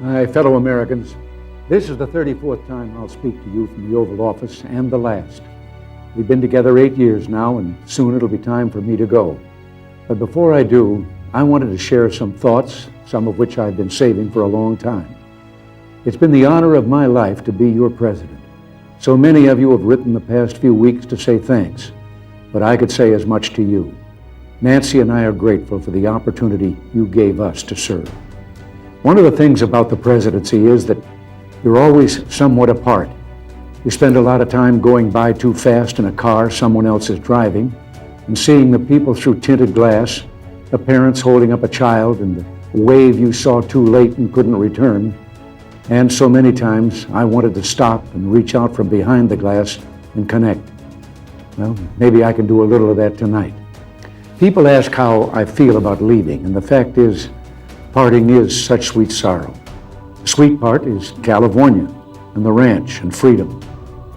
My fellow Americans, this is the 34th time I'll speak to you from the Oval Office, and the last. We've been together 8 years now, and soon it'll be time for me to go. But before I do, I wanted to share some thoughts, some of which I've been saving for a long time. It's been the honor of my life to be your president. So many of you have written the past few weeks to say thanks, but I could say as much to you. Nancy and I are grateful for the opportunity you gave us to serve. One of the things about the presidency is that you're always somewhat apart. You spend a lot of time going by too fast in a car someone else is driving, and seeing the people through tinted glass, the parents holding up a child, and the wave you saw too late and couldn't return. And so many times I wanted to stop and reach out from behind the glass and connect. Well, maybe I can do a little of that tonight. People ask how I feel about leaving, and the fact is, parting is such sweet sorrow. The sweet part is California and the ranch and freedom.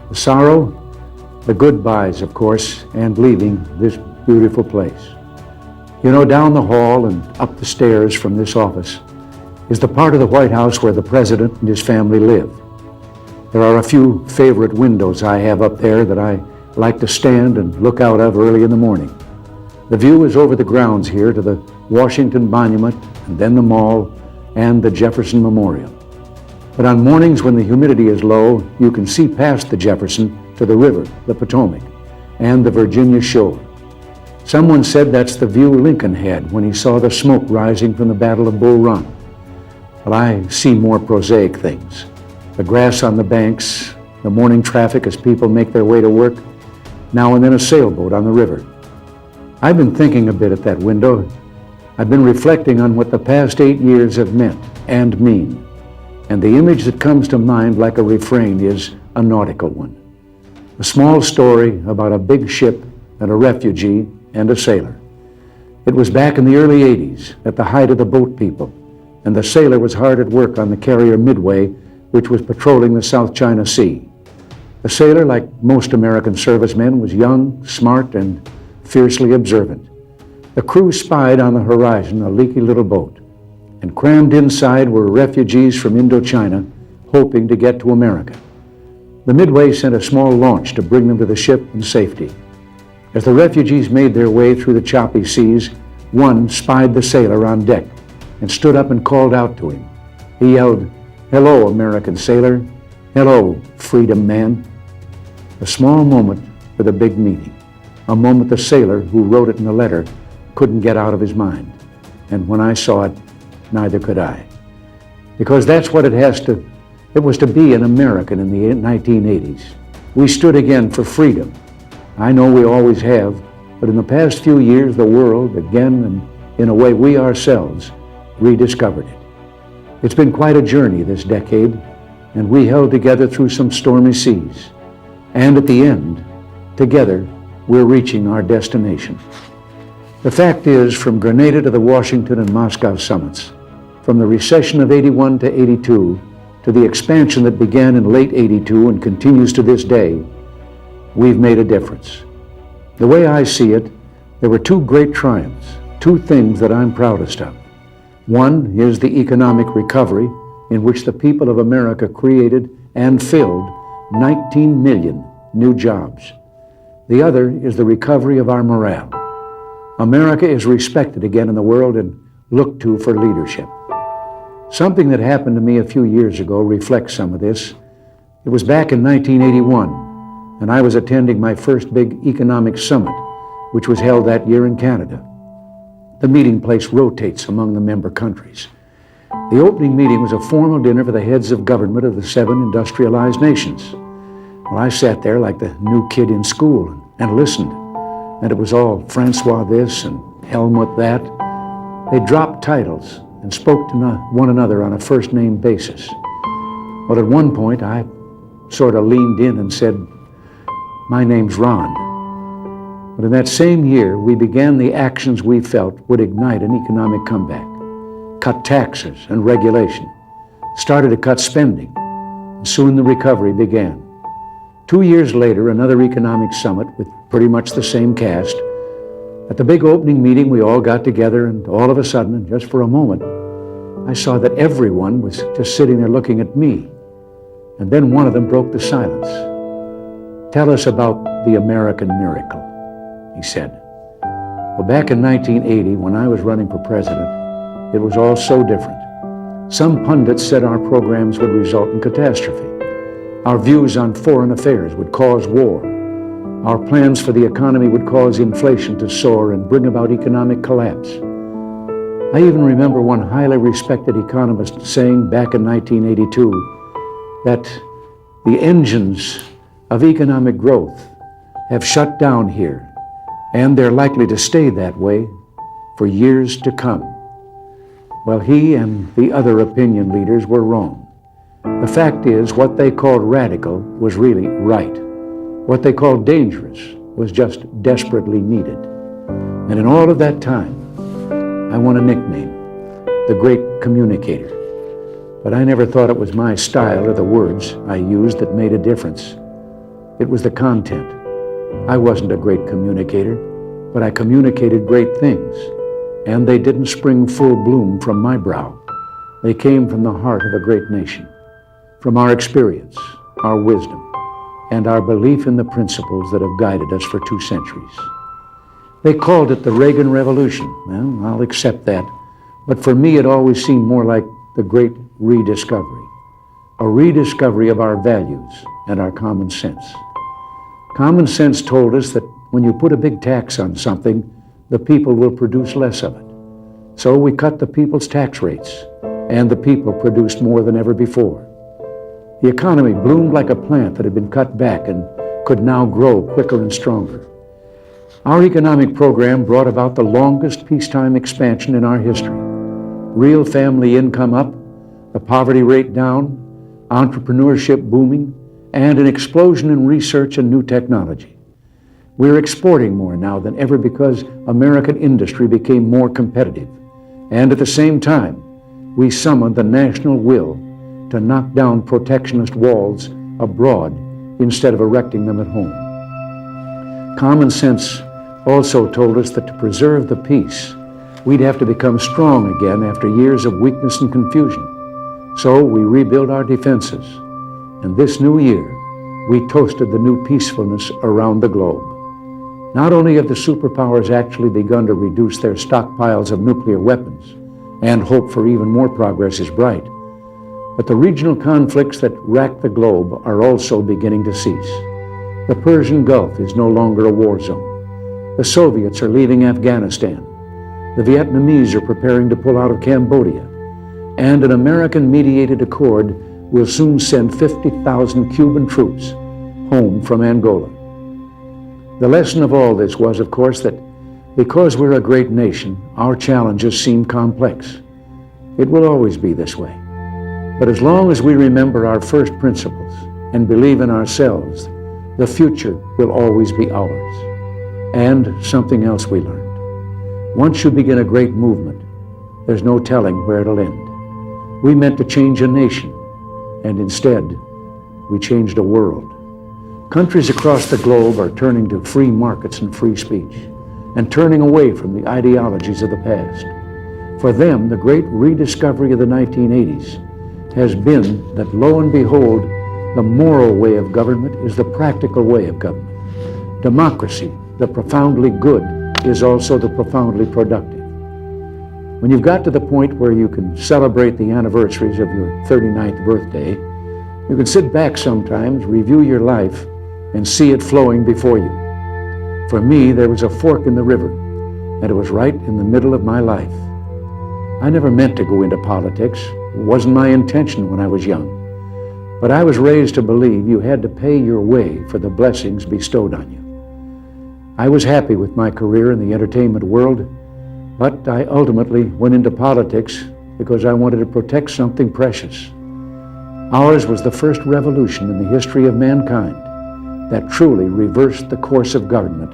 The sorrow, the goodbyes, of course, and leaving this beautiful place. You know, down the hall and up the stairs from this office is the part of the White House where the president and his family live. There are a few favorite windows I have up there that I like to stand and look out of early in the morning. The view is over the grounds here to the Washington Monument, and then the Mall, and the Jefferson Memorial. But on mornings when the humidity is low, you can see past the Jefferson to the river, the Potomac, and the Virginia shore. Someone said that's the view Lincoln had when he saw the smoke rising from the Battle of Bull Run. But I see more prosaic things. The grass on the banks, the morning traffic as people make their way to work, now and then a sailboat on the river. I've been thinking a bit at that window. I've been reflecting on what the past 8 years have meant and mean. And the image that comes to mind like a refrain is a nautical one. A small story about a big ship and a refugee and a sailor. It was back in the early 80s, at the height of the boat people, and the sailor was hard at work on the carrier Midway, which was patrolling the South China Sea. The sailor, like most American servicemen, was young, smart, and fiercely observant. The crew spied on the horizon a leaky little boat, and crammed inside were refugees from Indochina hoping to get to America. The Midway sent a small launch to bring them to the ship in safety. As the refugees made their way through the choppy seas, one spied the sailor on deck and stood up and called out to him. He yelled, "Hello, American sailor. Hello, freedom man." A small moment for the big meeting. A moment the sailor who wrote it in the letter couldn't get out of his mind. And when I saw it, neither could I. Because that's what it was to be an American in the 1980s. We stood again for freedom. I know we always have, but in the past few years, the world, again, and in a way we ourselves, rediscovered it. It's been quite a journey this decade, and we held together through some stormy seas. And at the end, together, we're reaching our destination. The fact is, from Grenada to the Washington and Moscow summits, from the recession of 81 to 82, to the expansion that began in late 82 and continues to this day, we've made a difference. The way I see it, there were two great triumphs, two things that I'm proudest of. One is the economic recovery in which the people of America created and filled 19 million new jobs. The other is the recovery of our morale. America is respected again in the world and looked to for leadership. Something that happened to me a few years ago reflects some of this. It was back in 1981, and I was attending my first big economic summit, which was held that year in Canada. The meeting place rotates among the member countries. The opening meeting was a formal dinner for the heads of government of the 7 industrialized nations. Well, I sat there like the new kid in school and listened. And it was all Francois this and Helmut that. They dropped titles and spoke to one another on a first-name basis. Well, at one point, I sort of leaned in and said, "My name's Ron." But in that same year, we began the actions we felt would ignite an economic comeback. Cut taxes and regulation, started to cut spending, and soon the recovery began. 2 years later, another economic summit with pretty much the same cast. At the big opening meeting, we all got together, and all of a sudden, and just for a moment, I saw that everyone was just sitting there looking at me. And then one of them broke the silence. "Tell us about the American miracle," he said. Well, back in 1980, when I was running for president, it was all so different. Some pundits said our programs would result in catastrophe. Our views on foreign affairs would cause war. Our plans for the economy would cause inflation to soar and bring about economic collapse. I even remember one highly respected economist saying back in 1982 that the engines of economic growth have shut down here, and they're likely to stay that way for years to come. Well, he and the other opinion leaders were wrong. The fact is, what they called radical was really right. What they called dangerous was just desperately needed. And in all of that time, I won a nickname, the Great Communicator. But I never thought it was my style or the words I used that made a difference. It was the content. I wasn't a great communicator, but I communicated great things. And they didn't spring full bloom from my brow. They came from the heart of a great nation, from our experience, our wisdom, and our belief in the principles that have guided us for 2 centuries. They called it the Reagan Revolution. Well, I'll accept that. But for me, it always seemed more like the great rediscovery, a rediscovery of our values and our common sense. Common sense told us that when you put a big tax on something, the people will produce less of it. So we cut the people's tax rates, and the people produced more than ever before. The economy bloomed like a plant that had been cut back and could now grow quicker and stronger. Our economic program brought about the longest peacetime expansion in our history. Real family income up, the poverty rate down, entrepreneurship booming, and an explosion in research and new technology. We're exporting more now than ever because American industry became more competitive. And at the same time, we summoned the national will to knock down protectionist walls abroad instead of erecting them at home. Common sense also told us that to preserve the peace, we'd have to become strong again after years of weakness and confusion. So we rebuilt our defenses. And this new year, we toasted the new peacefulness around the globe. Not only have the superpowers actually begun to reduce their stockpiles of nuclear weapons, and hope for even more progress is bright, but the regional conflicts that rack the globe are also beginning to cease. The Persian Gulf is no longer a war zone. The Soviets are leaving Afghanistan. The Vietnamese are preparing to pull out of Cambodia. And an American-mediated accord will soon send 50,000 Cuban troops home from Angola. The lesson of all this was, of course, that because we're a great nation, our challenges seem complex. It will always be this way. But as long as we remember our first principles and believe in ourselves, the future will always be ours. And something else we learned. Once you begin a great movement, there's no telling where it'll end. We meant to change a nation, and instead, we changed a world. Countries across the globe are turning to free markets and free speech, and turning away from the ideologies of the past. For them, the great rediscovery of the 1980s has been that, lo and behold, the moral way of government is the practical way of government. Democracy, the profoundly good, is also the profoundly productive. When you've got to the point where you can celebrate the anniversaries of your 39th birthday, you can sit back sometimes, review your life, and see it flowing before you. For me, there was a fork in the river, and it was right in the middle of my life. I never meant to go into politics. It wasn't my intention when I was young. But I was raised to believe you had to pay your way for the blessings bestowed on you. I was happy with my career in the entertainment world, but I ultimately went into politics because I wanted to protect something precious. Ours was the first revolution in the history of mankind that truly reversed the course of government,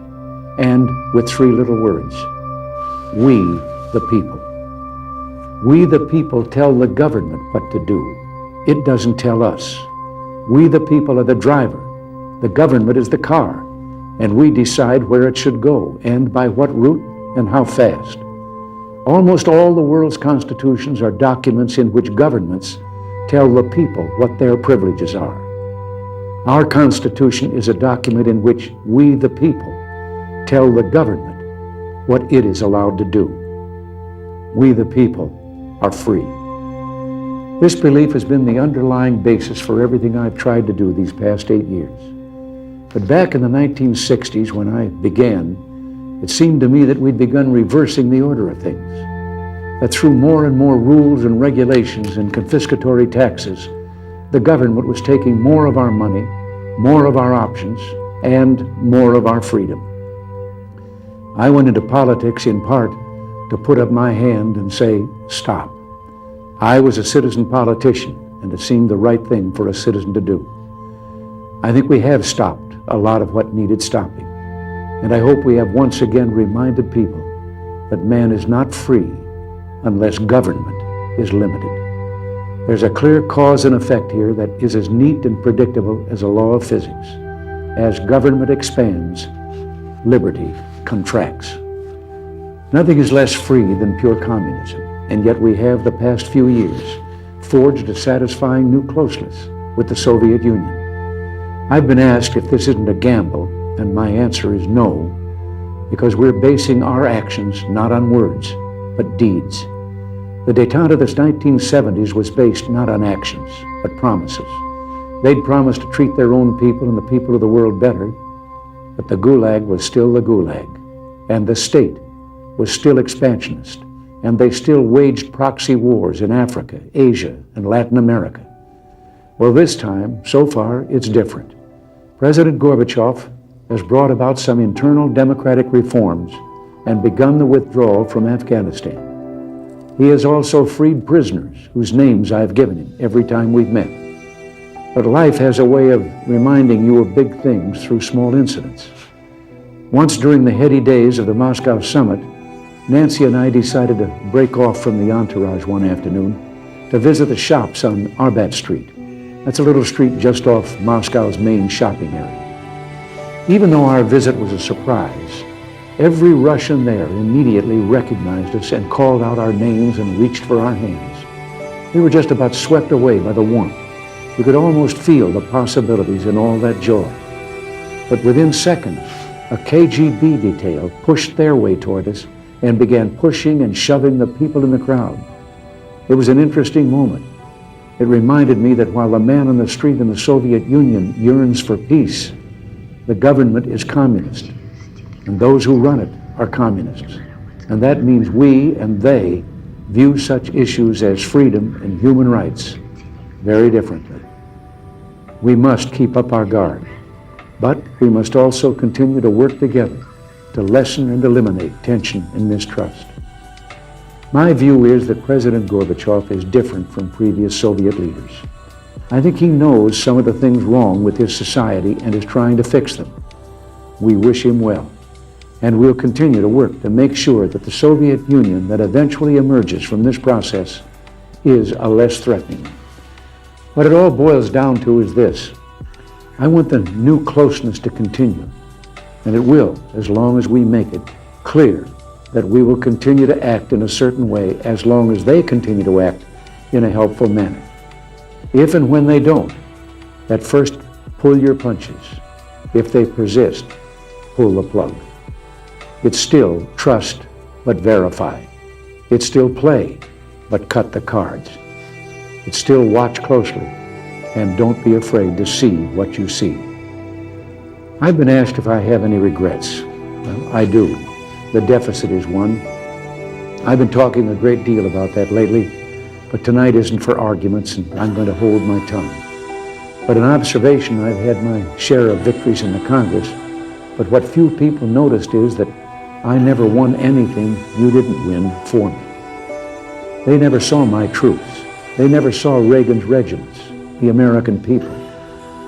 and with 3 little words: we the people. We the people tell the government what to do. It doesn't tell us. We the people are the driver. The government is the car, and we decide where it should go and by what route and how fast. Almost all the world's constitutions are documents in which governments tell the people what their privileges are. Our Constitution is a document in which we, the people, tell the government what it is allowed to do. We, the people, are free. This belief has been the underlying basis for everything I've tried to do these past 8 years. But back in the 1960s, when I began, it seemed to me that we'd begun reversing the order of things, that through more and more rules and regulations and confiscatory taxes, the government was taking more of our money, more of our options, and more of our freedom. I went into politics in part to put up my hand and say, stop. I was a citizen politician, and it seemed the right thing for a citizen to do. I think we have stopped a lot of what needed stopping, and I hope we have once again reminded people that man is not free unless government is limited. There's a clear cause and effect here that is as neat and predictable as a law of physics. As government expands, liberty contracts. Nothing is less free than pure communism, and yet we have the past few years forged a satisfying new closeness with the Soviet Union. I've been asked if this isn't a gamble, and my answer is no, because we're basing our actions not on words, but deeds. The détente of the 1970s was based not on actions, but promises. They'd promised to treat their own people and the people of the world better, but the Gulag was still the Gulag, and the state was still expansionist, and they still waged proxy wars in Africa, Asia, and Latin America. Well, this time, so far, it's different. President Gorbachev has brought about some internal democratic reforms and begun the withdrawal from Afghanistan. He has also freed prisoners whose names I've given him every time we've met. But life has a way of reminding you of big things through small incidents. Once during the heady days of the Moscow summit, Nancy and I decided to break off from the entourage one afternoon to visit the shops on Arbat Street. That's a little street just off Moscow's main shopping area. Even though our visit was a surprise, every Russian there immediately recognized us and called out our names and reached for our hands. We were just about swept away by the warmth. You could almost feel the possibilities in all that joy. But within seconds, a KGB detail pushed their way toward us and began pushing and shoving the people in the crowd. It was an interesting moment. It reminded me that while the man on the street in the Soviet Union yearns for peace, the government is communist, and those who run it are communists. And that means we and they view such issues as freedom and human rights very differently. We must keep up our guard, but we must also continue to work together to lessen and eliminate tension and mistrust. My view is that President Gorbachev is different from previous Soviet leaders. I think he knows some of the things wrong with his society and is trying to fix them. We wish him well, and we'll continue to work to make sure that the Soviet Union that eventually emerges from this process is a less threatening. What it all boils down to is this: I want the new closeness to continue, and it will, as long as we make it clear that we will continue to act in a certain way as long as they continue to act in a helpful manner. If and when they don't, at first pull your punches. If they persist, pull the plug. It's still trust, but verify. It's still play, but cut the cards. It's still watch closely, and don't be afraid to see what you see. I've been asked if I have any regrets. Well, I do. The deficit is one. I've been talking a great deal about that lately, but tonight isn't for arguments, and I'm going to hold my tongue. But in observation, I've had my share of victories in the Congress, but what few people noticed is that I never won anything you didn't win for me. They never saw my troops. They never saw Reagan's regiments, the American people.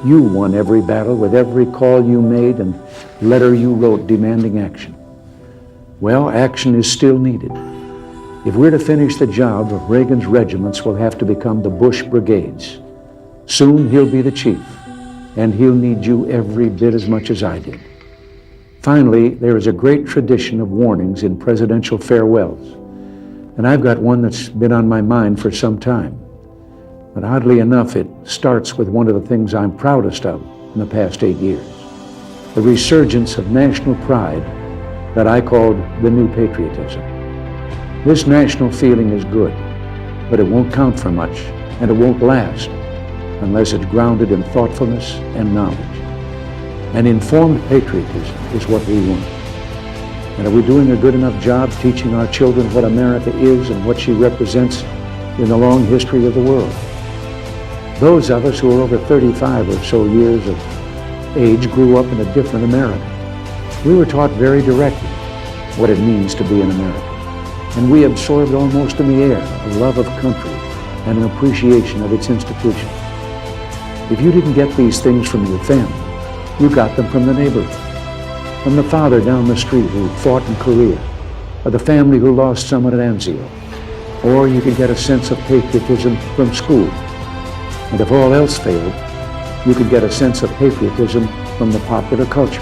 You won every battle with every call you made and letter you wrote demanding action. Well, action is still needed. If we're to finish the job, Reagan's regiments will have to become the Bush brigades. Soon he'll be the chief, and he'll need you every bit as much as I did. Finally, there is a great tradition of warnings in presidential farewells. And I've got one that's been on my mind for some time. But oddly enough, it starts with one of the things I'm proudest of in the past 8 years. The resurgence of national pride that I called the new patriotism. This national feeling is good, but it won't count for much, and it won't last unless it's grounded in thoughtfulness and knowledge. An informed patriotism is what we want. And are we doing a good enough job teaching our children what America is and what she represents in the long history of the world? Those of us who are over 35 or so years of age grew up in a different America. We were taught very directly what it means to be an American. And we absorbed almost in the air a love of country and an appreciation of its institutions. If you didn't get these things from your family, you got them from the neighborhood, from the father down the street who fought in Korea, or the family who lost someone at Anzio. Or you could get a sense of patriotism from school. And if all else failed, you could get a sense of patriotism from the popular culture.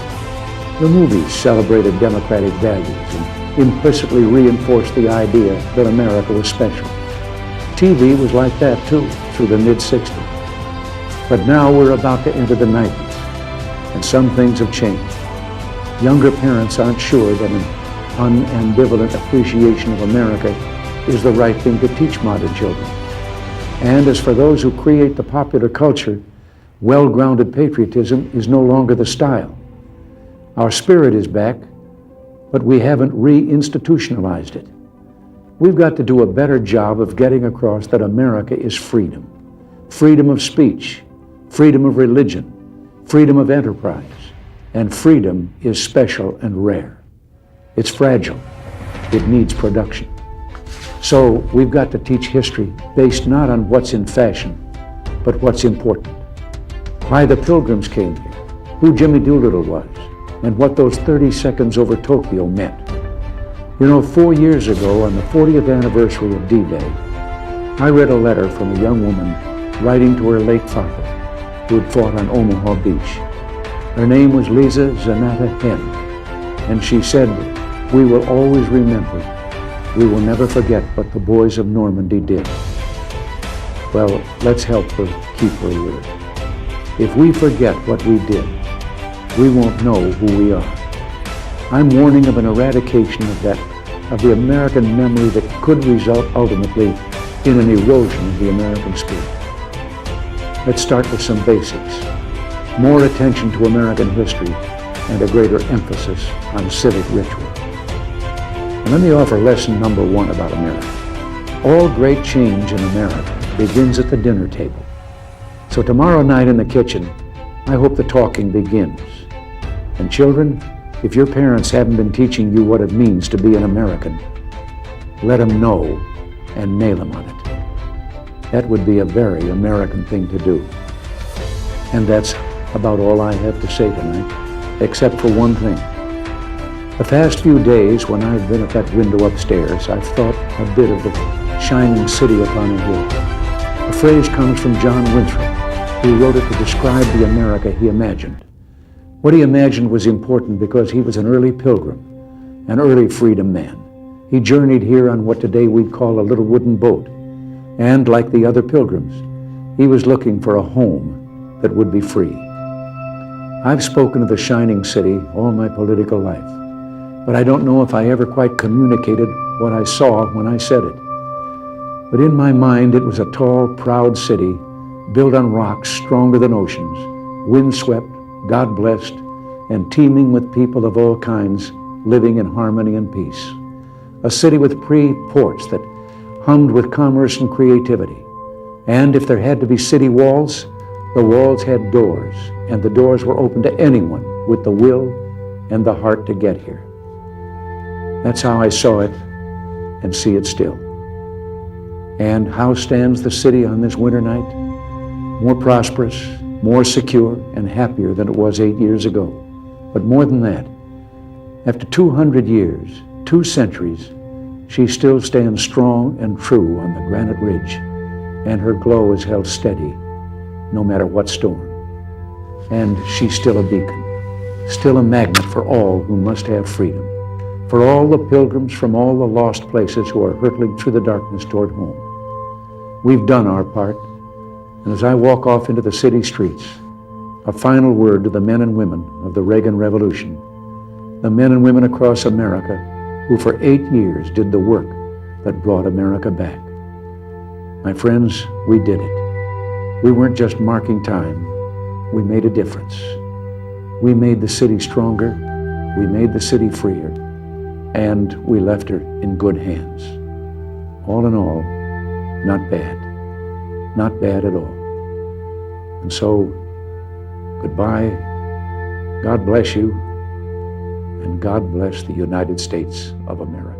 The movies celebrated democratic values and implicitly reinforced the idea that America was special. TV was like that too, through the mid-60s. But now we're about to enter the 90s, and some things have changed. Younger parents aren't sure that an unambivalent appreciation of America is the right thing to teach modern children. And as for those who create the popular culture, well-grounded patriotism is no longer the style. Our spirit is back, but we haven't re-institutionalized it. We've got to do a better job of getting across that America is freedom. Freedom of speech, freedom of religion, freedom of enterprise, and freedom is special and rare. It's fragile. It needs production. So we've got to teach history based not on what's in fashion, but what's important. Why the Pilgrims came here, who Jimmy Doolittle was, and what those 30 seconds over Tokyo meant. You know, 4 years ago, on the 40th anniversary of D-Day, I read a letter from a young woman writing to her late father, who had fought on Omaha Beach. Her name was Lisa Zanata Henn, and she said, "We will always remember. We will never forget what the boys of Normandy did." Well, let's help her keep her word. If we forget what we did, we won't know who we are. I'm warning of an eradication of the American memory that could result ultimately in an erosion of the American spirit. Let's start with some basics. More attention to American history and a greater emphasis on civic ritual. And let me offer lesson number 1 about America. All great change in America begins at the dinner table. So tomorrow night in the kitchen, I hope the talking begins. And children, if your parents haven't been teaching you what it means to be an American, let them know and nail them on it. That would be a very American thing to do. And that's about all I have to say tonight, except for one thing. The past few days, when I've been at that window upstairs, I've thought a bit of the shining city upon a hill. The phrase comes from John Winthrop, who wrote it to describe the America he imagined. What he imagined was important because he was an early pilgrim, an early freedom man. He journeyed here on what today we'd call a little wooden boat. And like the other pilgrims, he was looking for a home that would be free. I've spoken of the shining city all my political life, but I don't know if I ever quite communicated what I saw when I said it. But in my mind, it was a tall, proud city built on rocks stronger than oceans, windswept, God-blessed, and teeming with people of all kinds living in harmony and peace. A city with free ports that hummed with commerce and creativity. And if there had to be city walls, the walls had doors, and the doors were open to anyone with the will and the heart to get here. That's how I saw it and see it still. And how stands the city on this winter night? More prosperous, more secure, and happier than it was 8 years ago. But more than that, after 200 years, 2 centuries, she still stands strong and true on the granite ridge, and her glow is held steady no matter what storm. And she's still a beacon, still a magnet for all who must have freedom. for all the pilgrims from all the lost places who are hurtling through the darkness toward home. We've done our part, and as I walk off into the city streets, a final word to the men and women of the Reagan Revolution, the men and women across America who for 8 years did the work that brought America back. My friends, we did it. We weren't just marking time, we made a difference. We made the city stronger, we made the city freer, and we left her in good hands. All in all, not bad at all. And so, goodbye, God bless you, and God bless the United States of America.